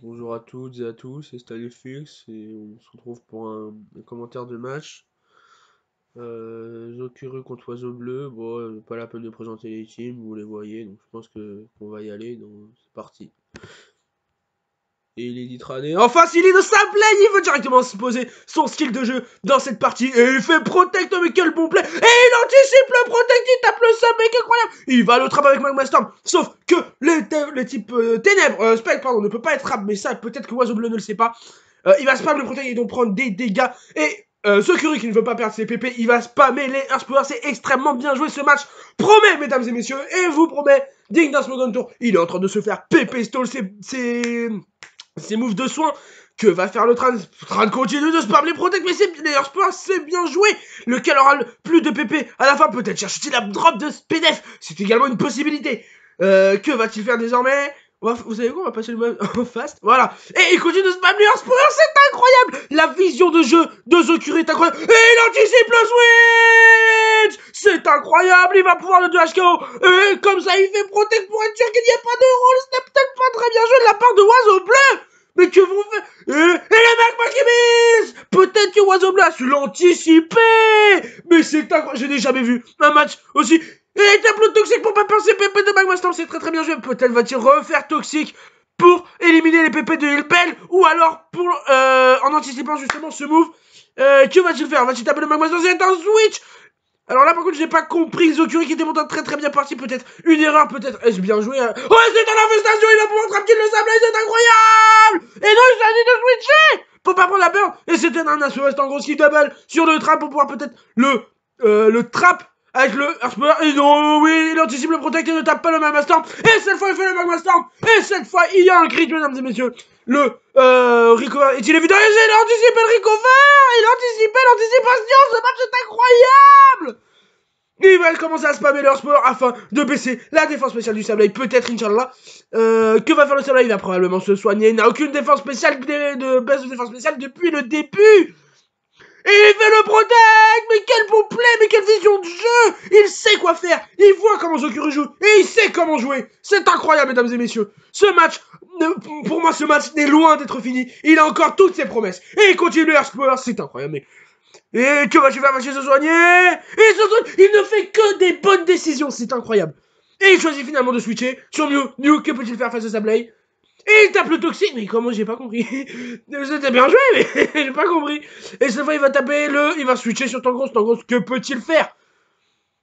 Bonjour à toutes et à tous, c'est Stanleyfix et on se retrouve pour un commentaire de match. Zokuru contre Oiseau Bleu, bon, pas la peine de présenter les teams, vous les voyez, donc je pense qu'on va y aller, donc c'est parti. Et il est nitrané. En face, il est de sa play, il veut directement se poser son skill de jeu dans cette partie. Et il fait protect, mais quel bon play. Et il anticipe le protect, il tape le sub, mec, incroyable. Il va le trap avec Magma Storm. Sauf que les types ténèbres, Spike, pardon, ne peut pas être trap, mais ça, peut-être que Oiseau Bleu ne le sait pas. Il va spam le protect et donc prendre des dégâts. Et Zokuri qui ne veut pas perdre ses PP, il va spammer les Earth Power. C'est extrêmement bien joué ce match. Promet, mesdames et messieurs, et vous promet, digne d'un second tour. Il est en train de se faire PP stall, ces moves de soin. Que va faire le Tran? Tran continue de spam les protects, mais c'est les Earthpower, c'est bien joué. Lequel aura plus de PP à la fin? Peut-être cherche-t-il la drop de SPDF. C'est également une possibilité. Que va-t-il faire désormais? Vous savez quoi? On va passer le mode en fast. Voilà. Et il continue de spam les Earthpower, c'est incroyable. La vision de jeu de Zokuri est incroyable. Et il anticipe le switch. C'est incroyable. Il va pouvoir le 2HKO. Et comme ça, il fait protect pour être sûr qu'il n'y ait pas de rôle. Ce n'est peut-être pas très bien joué de la part de Oiseau Bleu. Mais que vont faire? Et les mecs Makimis! Peut-être que Oiseau Bleu a su l'anticiper! Mais c'est incroyable, je n'ai jamais vu un match aussi. Et il tape le toxique pour pas penser PP de Magma Storm, c'est très bien joué. Peut-être va-t-il refaire toxique pour éliminer les PP de Hillpell, ou alors pour en anticipant justement ce move. Que va-t-il faire? Va-t-il taper le Magma Storm? C'est un switch! Alors là, par contre, j'ai pas compris. Zokuri qui était pourtant très bien parti. Peut-être une erreur, peut-être. Est-ce bien joué? Oh, c'est dans l'infestation. Il va pouvoir trapper le sable. C'est incroyable. Et non, il s'agit de switcher pour pas prendre la burn. Et c'était un Assurest en gros qui double sur le trap pour pouvoir peut-être le trap avec le Earthpower. Et non, oui, il anticipe le protect et ne tape pas le Magma Storm. Et cette fois, il fait le Magma Storm. Et cette fois, il y a un crit, mesdames et messieurs. Le recover est-il évident? Et il anticipe le recover. Il anticipe l'anticipation. Ce match est incroyable. Il va commencer à spammer leur sport afin de baisser la défense spéciale du Sableye. Peut-être, Inch'Allah. Que va faire le Sableye? Il va probablement se soigner. Il n'a aucune défense spéciale de baisse de défense spéciale depuis le début. Et il fait le protect. Mais quel bon play. Mais quelle vision de jeu. Il sait quoi faire. Il voit comment Zokuri joue. Et il sait comment jouer. C'est incroyable, mesdames et messieurs. Ce match, pour moi, ce match n'est loin d'être fini. Il a encore toutes ses promesses. Et il continue à score. C'est incroyable. Mais et que va-tu faire? Va-tu se soigner? Et il ne fait que des bonnes décisions, c'est incroyable. Et il choisit finalement de switcher sur Mew. Mew, que peut-il faire face à Sableye? Et il tape le toxique, mais comment? J'ai pas compris. C'était bien joué, mais j'ai pas compris. Et cette fois, il va taper il va switcher sur Tangrowth. Tangrowth, que peut-il faire?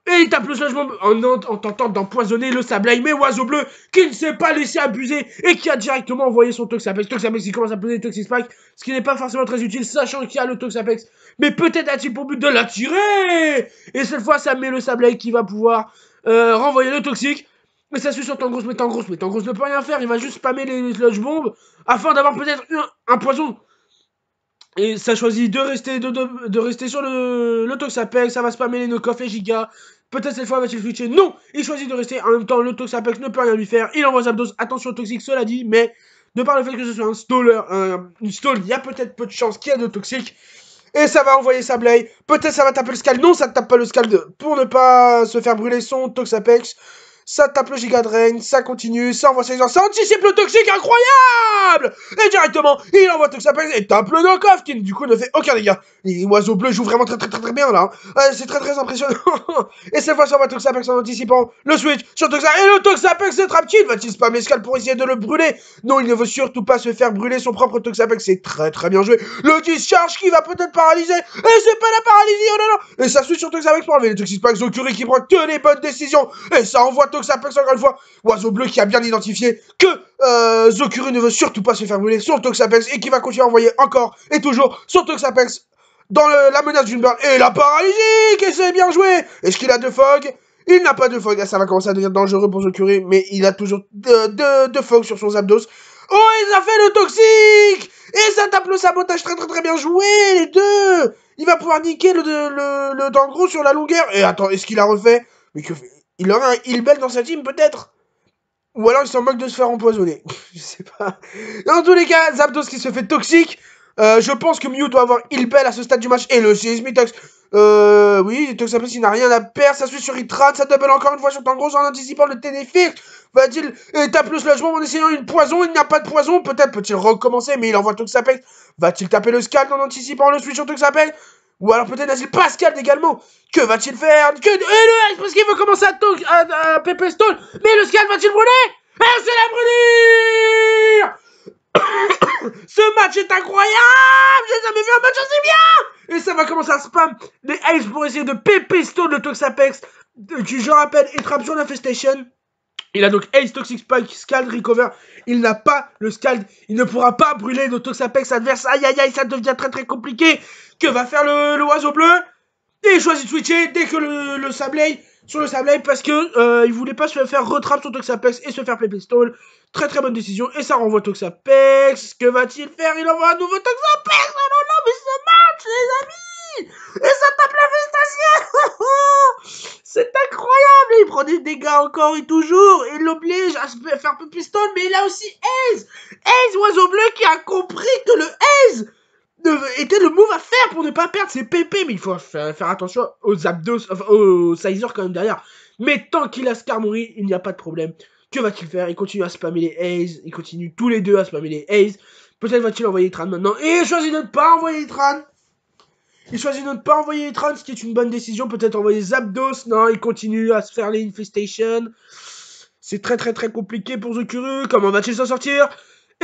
Et il tape le Slash Bomb en tentant d'empoisonner le Sableye, mais Oiseau Bleu, qui ne s'est pas laissé abuser et qui a directement envoyé son Toxapex. Toxapex qui commence à poser Toxic Spike, ce qui n'est pas forcément très utile, sachant qu'il y a le Toxapex. Mais peut-être a-t-il pour but de l'attirer. Et cette fois, ça met le Sableye qui va pouvoir renvoyer le Toxic. Mais ça suit sur Tangrowth, mais Tangrowth ne peut rien faire, il va juste spammer les Sludge Bombs afin d'avoir peut-être un poison. Et ça choisit de rester sur le Toxapex, ça va spammer les knock-off et giga. Peut-être cette fois va-t-il switcher? Non! Il choisit de rester. En même temps, le Toxapex ne peut rien lui faire. Il envoie Zapdos. Attention au toxique, cela dit, mais de par le fait que ce soit un staller, une stall, il y a peut-être peu de chance qu'il y ait de toxique. Et ça va envoyer Sableye. Peut-être ça va taper le Scald. Non, ça ne tape pas le Scald pour ne pas se faire brûler son Toxapex. Ça tape le Giga Drain, ça continue, ça envoie ses gens, ça anticipe le toxique, incroyable! Et directement, il envoie Toxapex et tape le knock-off, qui du coup ne fait aucun dégât. Et Oiseau Bleu joue vraiment très bien là. C'est très impressionnant. Et cette fois, ça envoie Toxapex en anticipant le switch sur Toxapex. Et le Toxapex c'est trap kill. Va-t-il spammer Escal pour essayer de le brûler? Non, il ne veut surtout pas se faire brûler son propre Toxapex. C'est très bien joué. Le discharge qui va peut-être paralyser. Et c'est pas la paralysie, oh non. Et ça switch sur Toxapex pour enlever les Toxic Spikes. Zokuri qui prend que les bonnes décisions. Et ça envoie Toxapex encore une fois. Oiseau Bleu qui a bien identifié que Zokuri ne veut surtout pas se faire brûler son Toxapex et qui va continuer à envoyer encore et toujours son Toxapex dans la menace d'une burn. Et la paralysie, et c'est bien joué. Est-ce qu'il a de fog? Il n'a pas de fog. Ça va commencer à devenir dangereux pour Zokuri, mais il a toujours de fog sur son Zapdos. Oh, il a fait le toxique. Et ça tape le sabotage très bien joué, les deux. Il va pouvoir niquer le Dangro sur la longueur. Et attends, est-ce qu'il a refait? Mais que il aura un Hillbell dans sa team, peut-être? Ou alors il s'en moque de se faire empoisonner. Je sais pas. Dans tous les cas, Zapdos qui se fait toxique. Je pense que Mew doit avoir Heal-Bell à ce stade du match. Et le Seismitox. Oui, Toxapex, il n'a rien à perdre. Ça suit sur Hitran. Ça double encore une fois sur Tangrowth en anticipant le Ténéfix. Va-t-il taper le Sludge-Bomb en essayant une poison? Il n'y a pas de poison. Peut-être peut-il recommencer, mais il envoie Toxapex. Va-t-il taper le Scald en anticipant le switch sur Toxapex? Ou alors peut-être n'a-t-il pas Scald également? Que va-t-il faire? Et le Ice, parce qu'il veut commencer à Pepe Stone. Mais le Scald va-t-il brûler? Et c'est la brûlure! Ce match est incroyable! J'ai jamais vu un match aussi bien! Et ça va commencer à spam les Ice pour essayer de Pepe Stone le Toxapex, qui, je rappelle, est trappé sur l'Infestation. Il a donc Ace, Toxic Spike, Scald, Recover. Il n'a pas le Scald. Il ne pourra pas brûler le Toxapex adverse. Aïe aïe aïe, ça devient très très compliqué. Que va faire le oiseau bleu? Et il choisit de switcher dès que le Sableye, sur le Sableye, parce que il voulait pas se faire retrap sur Toxapex et se faire Pepe Stone. Très très bonne décision. Et ça renvoie Toxapex. Que va-t-il faire? Il envoie un nouveau Toxapex. Oh non non, mais ce match, les amis! Et ça tape l'infestation. C'est incroyable. Il prend des dégâts encore et toujours. Il l'oblige à se faire Pepe Stone. Mais il a aussi Ace. Ace, oiseau bleu, qui a compris que le Ace était le move à faire pour ne pas perdre ses PP, mais il faut faire attention aux abdos, enfin, aux Sizer quand même derrière. Mais tant qu'il a Skarmory, il n'y a pas de problème. Que va-t-il faire? Il continue à spammer les Ace, ils continuent tous les deux à spammer les Ace. Peut-être va-t-il envoyer Itran maintenant, et il choisit de ne pas envoyer Itran. Il choisit de ne pas envoyer Itran, ce qui est une bonne décision. Peut-être envoyer Zapdos, non, il continue à se faire les Infestation. C'est très très très compliqué pour Zokuru, comment va-t-il s'en sortir?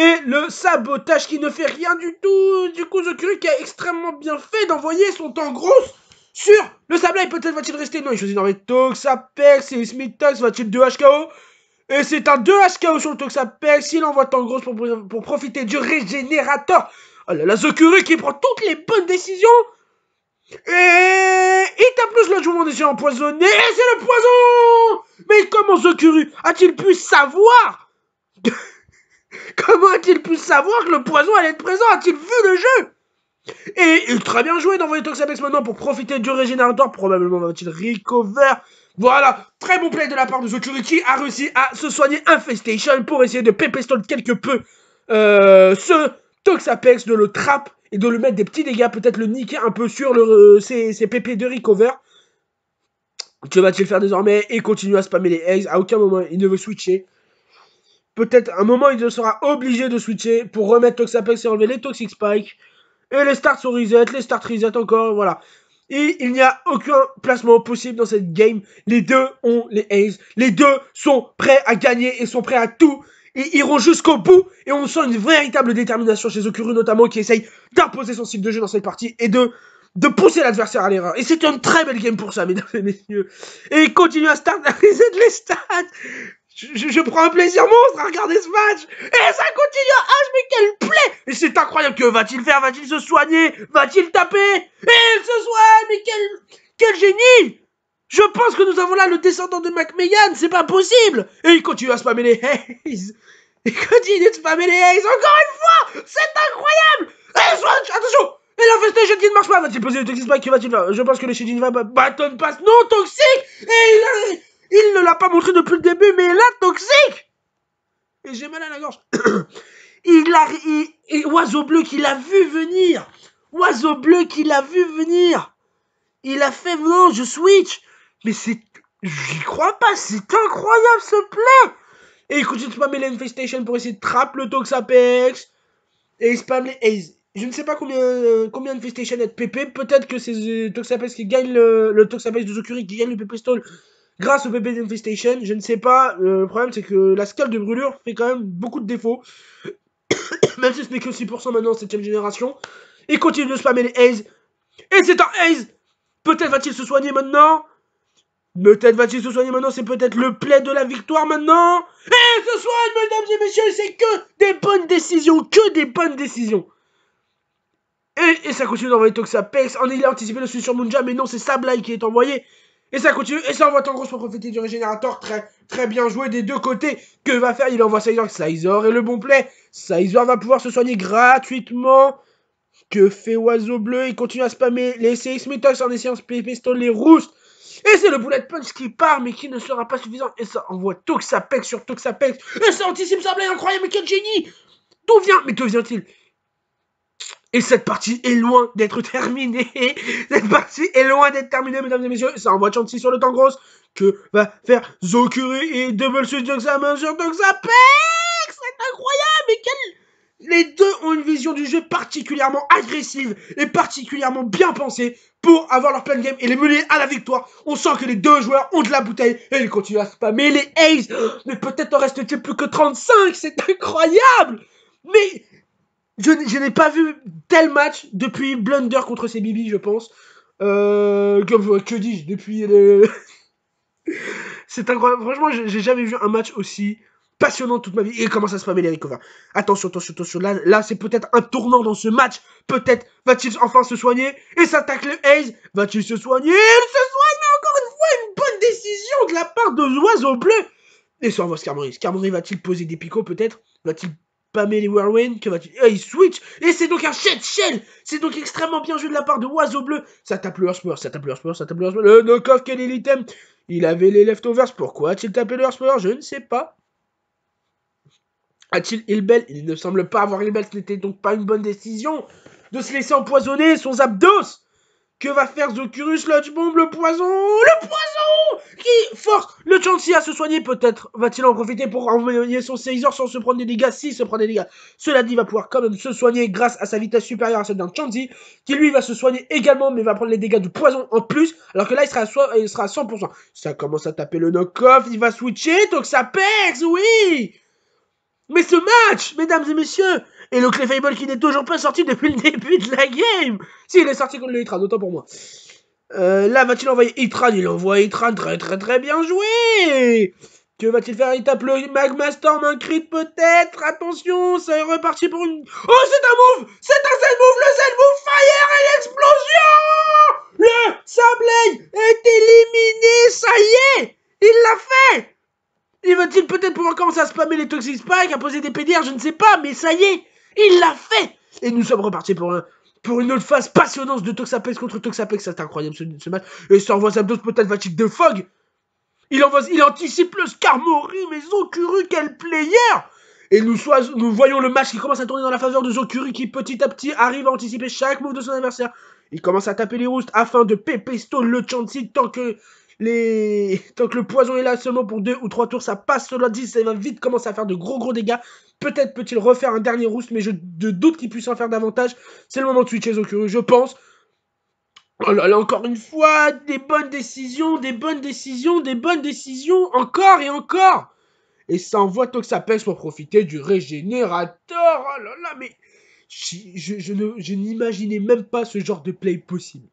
Et le sabotage qui ne fait rien du tout. Du coup, Zokuru qui a extrêmement bien fait d'envoyer son Tangrowth sur le Sableye. Peut-être va-t-il rester? Non, il choisit d'envoyer Toxapex et Smitox. Va-t-il 2 HKO? Et c'est un 2 HKO sur le Toxapex. Il envoie Tangrowth pour profiter du régénérateur. Oh là là, Zokuru qui prend toutes les bonnes décisions. Et il tape le Sludge-Bomb en essayant empoisonné. Et c'est le poison! Mais comment Zokuru a-t-il pu savoir? Comment a-t-il pu savoir que le poison allait être présent? A-t-il vu le jeu? Et très bien joué d'envoyer Toxapex maintenant pour profiter du régénérateur. Probablement va-t-il recover. Voilà, très bon play de la part de Zokuru qui a réussi à se soigner Infestation pour essayer de Pepe Stone quelque peu ce Toxapex, de le trap et de lui mettre des petits dégâts, peut-être le niquer un peu sur ses PP de recover. Que va-t-il faire désormais? Et continue à spammer les eggs. À aucun moment il ne veut switcher. Peut-être un moment il sera obligé de switcher pour remettre Toxapex et enlever les Toxic Spike. Et les starts sont reset, les starts reset encore, voilà. Et il n'y a aucun placement possible dans cette game. Les deux ont les Ace. Les deux sont prêts à gagner et sont prêts à tout. Ils iront jusqu'au bout. Et on sent une véritable détermination chez Zokuru notamment qui essaye d'imposer son style de jeu dans cette partie et de pousser l'adversaire à l'erreur. Et c'est une très belle game pour ça, mesdames et messieurs. Et il continue à start à reset les stats. Je prends un plaisir monstre à regarder ce match. Et ça continue à H, mais quel play. Et c'est incroyable. Que va-t-il faire? Va-t-il se soigner? Va-t-il taper? Et il se soigne. Mais quel génie. Je pense que nous avons là le descendant de McMahon. C'est pas possible. Et il continue à spammer les Haze. Il continue de spammer les Haze. Encore une fois. C'est incroyable. Et switch. Attention. Et l'infestation qui ne marche pas. Va-t-il poser le Toxic Spike? Que va-t-il faire? Je pense que le Shedin va bâton passe non toxique. Et il ne l'a pas montré depuis le début, mais là, toxique. Et j'ai mal à la gorge. Et Oiseau Bleu qui l'a vu venir. Oiseau Bleu qui l'a vu venir. Il a fait, non, je switch. Mais c'est... J'y crois pas, c'est incroyable ce play. Et il continue de spammer l'Infestation pour essayer de trapper le Toxapex. Et il spamme les Ace. Je ne sais pas combien d'Infestation est PP. Peut-être que c'est Toxapex qui gagne le Toxapex de Zokuri qui gagne le PP Stone grâce au PP d'Infestation. Je ne sais pas. Le problème, c'est que la scale de brûlure fait quand même beaucoup de défauts. Même si ce n'est que 6% maintenant en 7ème génération. Il continue de spammer les Ace. Et c'est un Ace. Peut-être va-t-il se soigner maintenant. Peut-être va-t-il se soigner maintenant. C'est peut-être le play de la victoire maintenant. Et il se soigne, mesdames et messieurs. C'est que des bonnes décisions. Que des bonnes décisions. Et ça continue d'envoyer Toxapex. Il a anticipé le switch sur Munja. Mais non, c'est Sableye qui est envoyé. Et ça continue. Et ça envoie Tangrowth pour profiter du régénérateur. Très, très bien joué des deux côtés. Que va faire? Il envoie Sizer. Sizer et le bon play. Sizer va pouvoir se soigner gratuitement. Que fait Oiseau Bleu? Il continue à spammer les CX Metox en essayant de pistole les roustes. Et c'est le bullet punch qui part, mais qui ne sera pas suffisant. Et ça envoie Toxapex sur Toxapex. Et ça anticipe Sableye, incroyable, mais quel génie! D'où vient? Mais d'où vient-il? Et cette partie est loin d'être terminée. Cette partie est loin d'être terminée, mesdames et messieurs. Ça envoie Chansey sur le temps grosse. Que va faire Zokuri et double switch Doxaman sur Doxapex. C'est incroyable, mais les deux ont une vision du jeu particulièrement agressive et particulièrement bien pensée pour avoir leur plein game et les mener à la victoire. On sent que les deux joueurs ont de la bouteille et ils continuent à spammer les aces. Mais peut-être en reste-t-il plus que 35, c'est incroyable. Mais je n'ai pas vu tel match depuis Blunder contre CBB, je pense. Que dis-je, depuis le... C'est incroyable, franchement, j'ai jamais vu un match aussi passionnant toute ma vie. Et il commence à spammer les recover. Attention, attention, attention. Là c'est peut-être un tournant dans ce match. Peut-être va-t-il enfin se soigner. Et s'attaque le Ace. Va-t-il se soigner? Il se soigne, mais encore une fois, une bonne décision de la part de l'oiseau bleu. Et ça envoie Skarmory. Skarmory va-t-il poser des picots peut-être? Va-t-il spammer les Whirlwind? Que va-t-il... il switch. Et c'est donc un shell. C'est donc extrêmement bien joué de la part de Oiseau Bleu. Ça tape le Hearthspur, ça tape le Hearthspur, ça tape le Hearthspur. Le knock-off, quel est l'item? Il avait les leftovers. Pourquoi a-t-il tapé le Hearthspur? Je ne sais pas. A-t-il Healbell? Il ne semble pas avoir Healbell. Ce n'était donc pas une bonne décision de se laisser empoisonner son Zapdos. Que va faire Zokuri? Sludge Bomb, le poison qui force le Chansey à se soigner. Peut-être va-t-il en profiter pour envoyer son Caesar sans se prendre des dégâts. Si se prend des dégâts, cela dit, il va pouvoir quand même se soigner grâce à sa vitesse supérieure à celle d'un Chansey, qui lui va se soigner également, mais va prendre les dégâts du poison en plus, alors que là il sera à 100%. Ça commence à taper le knock-off, il va switcher, donc ça perce, oui. Mais ce match, mesdames et messieurs, et le Clefable qui n'est toujours pas sorti depuis le début de la game. Si, il est sorti contre le Hitran, autant pour moi. Là, va-t-il envoyer Hitran? Il envoie Hitran, très bien joué. Que va-t-il faire? Il tape le Magma Storm, un crit peut-être. Attention, ça est reparti pour une... Oh, c'est un move. C'est un Z-move, le Z-move Fire et l'explosion. Le Sableye est éliminé, ça y est. Il l'a fait. Il va-t-il peut-être pouvoir commencer à spammer les Toxic Spikes, à poser des PDR, je ne sais pas, mais ça y est, il l'a fait. Et nous sommes repartis pour une autre phase passionnante de Toxapex contre Toxapex. C'est incroyable ce match. Et ça envoie Zapdos, peut-être va-t-il de Fog. Il anticipe le Skarmory, mais Zokuri, quel player. Et nous voyons le match qui commence à tourner dans la faveur de Zokuri, qui petit à petit arrive à anticiper chaque move de son adversaire. Il commence à taper les roustes afin de pépé-stone le Chansey tant que le poison est là seulement pour 2 ou 3 tours, ça passe cela dit, ça va vite commencer à faire de gros dégâts. Peut-être peut-il refaire un dernier roost, mais je doute qu'il puisse en faire davantage. C'est le moment de switcher Zokuri, je pense. Oh là là, encore une fois, des bonnes décisions, encore et encore. Et ça envoie Toxapex pour profiter du régénérateur. Oh là là, mais je n'imaginais même pas ce genre de play possible.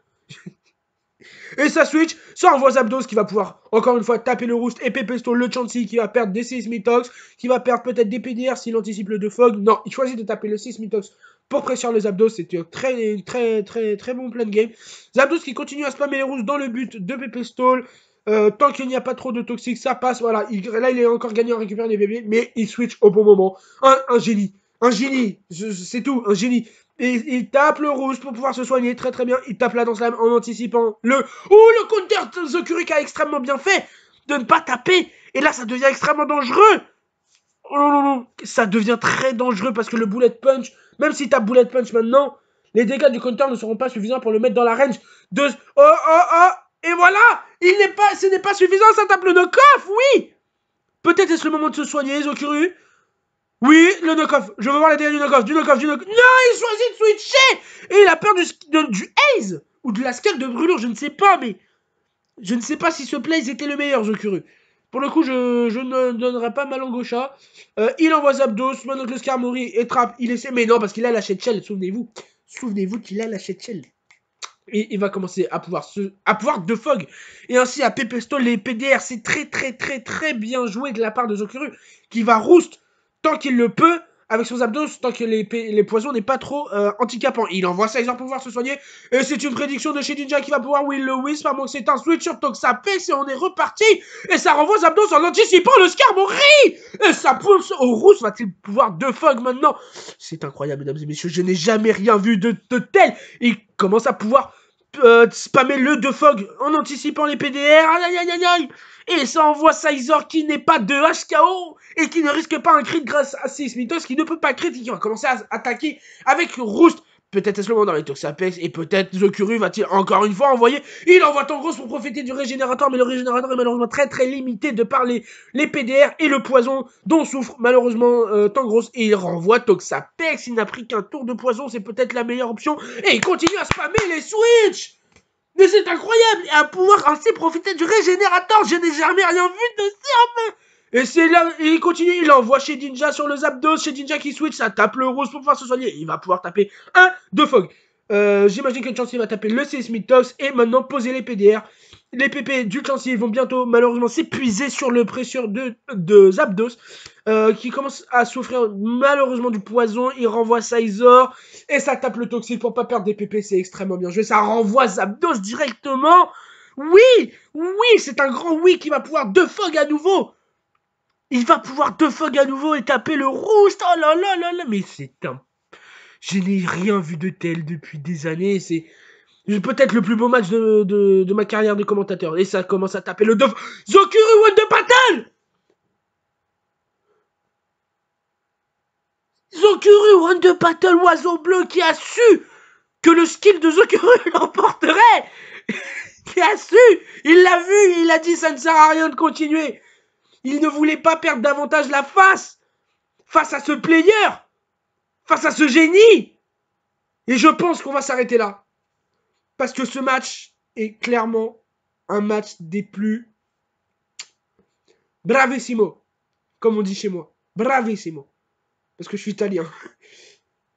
Et ça switch, ça envoie Zapdos qui va pouvoir encore une fois taper le roost et Pepesto le Chansey qui va perdre des Seismitox, qui va perdre peut-être des PDR s'il anticipe le 2 Fog. Non, il choisit de taper le Seismitox pour pressionner le Zapdos. C'était un très bon plan de game. Zapdos qui continue à spammer les roustes dans le but de Pepesto. Tant qu'il n'y a pas trop de toxiques, ça passe. Voilà, là il est encore gagné en récupérant des bébés, mais il switch au bon moment. Un génie. Un génie, c'est tout, un génie. Et il tape le rouge pour pouvoir se soigner très bien. Il tape la danse lame en anticipant le... Oh, le counter de Zokuri qui a extrêmement bien fait de ne pas taper. Et là, ça devient extrêmement dangereux. Oh non. Ça devient très dangereux parce que le bullet punch, même s'il tape bullet punch maintenant, les dégâts du counter ne seront pas suffisants pour le mettre dans la range de... Oh. Et voilà, ce n'est pas suffisant, ça tape le knock-off, oui. Peut-être est-ce le moment de se soigner, Zokuri? Oui, le knock-off. Je veux voir les dégâts du knock-off. Non, il choisit de switcher. Et il a peur du haze. Ou de la scale de brûlure, je ne sais pas, mais... Je ne sais pas si ce plays était le meilleur, Zokuri. Pour le coup, je ne donnerai pas ma langue au chat. Il envoie Zapdos, maintenant que le Skarmory et trappe, il essaie... Mais non, parce qu'il a lâché Shell, souvenez-vous. Souvenez-vous qu'il a lâché Shell. Et il va commencer à pouvoir de Fog. Et ainsi à Pepesto, les PDR, c'est très bien joué de la part de Zokuri. Qui va roost tant qu'il le peut, avec son Zapdos, tant que les poisons n'est pas trop handicapant. Il envoie Sizer pour pouvoir se soigner. Et c'est une prédiction de chez Ninja qui va pouvoir Will le Wisp, pendant que c'est un switch sur Toxapex et on est reparti. Et ça renvoie Zapdos en anticipant le Skarmory. Et ça pousse au rousse. Va-t-il pouvoir de Fog maintenant? C'est incroyable, mesdames et messieurs. Je n'ai jamais rien vu de tel. Il commence à pouvoir spammer le de Fog en anticipant les PDR. Aïe. Et ça envoie Sizer qui n'est pas de HKO et qui ne risque pas un crit grâce à Seismitox qui ne peut pas crit et qui va commencer à attaquer avec Roost. peut-être est-ce le moment dans les Toxapex, et peut-être Zokuru va-t-il encore une fois envoyer, il envoie Tangros pour profiter du régénérateur, mais le régénérateur est malheureusement très très limité de par les PDR et le poison dont souffre malheureusement Tangros, et il renvoie Toxapex, il n'a pris qu'un tour de poison, c'est peut-être la meilleure option, et il continue à spammer les switches. Mais c'est incroyable, et à pouvoir ainsi profiter du régénérateur, je n'ai jamais rien vu de ça. Et c'est là, il continue, il envoie chez Ninja sur le Zapdos, chez Ninja qui switch, ça tape le rose pour pouvoir se soigner. Il va pouvoir taper un de Fog. J'imagine que Chansey va taper le Seismitox et maintenant poser les PDR. Les PP du Chansey vont bientôt malheureusement s'épuiser sur le pressure de Zapdos. Qui commence à souffrir malheureusement du poison. Il renvoie Sizor et ça tape le Toxic pour pas perdre des PP. C'est extrêmement bien joué. Ça renvoie Zapdos directement. Oui, oui, c'est un grand oui qui va pouvoir de Fog à nouveau. Il va pouvoir de Fog à nouveau et taper le rouge. Oh là là là là. Mais c'est un... Je n'ai rien vu de tel depuis des années. C'est peut-être le plus beau match de ma carrière de commentateur. Et ça commence à taper le Dove. Zokuru Wonder Battle. Zokuru Wonder Battle, oiseau bleu qui a su que le skill de Zokuru l'emporterait. Qui a su. Il l'a vu. Il a dit ça ne sert à rien de continuer. Il ne voulait pas perdre davantage la face à ce player, face à ce génie. Et je pense qu'on va s'arrêter là. Parce que ce match est clairement un match des plus bravissimo, comme on dit chez moi. Bravissimo. Parce que je suis italien.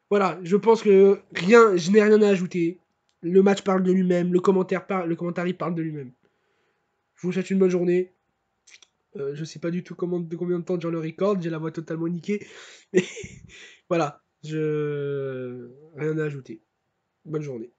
Voilà, je pense que je n'ai rien à ajouter. Le match parle de lui-même, le commentaire parle de lui-même. Je vous souhaite une bonne journée. Je sais pas du tout de combien de temps dure le record, j'ai la voix totalement niquée. Mais voilà, rien à ajouter. Bonne journée.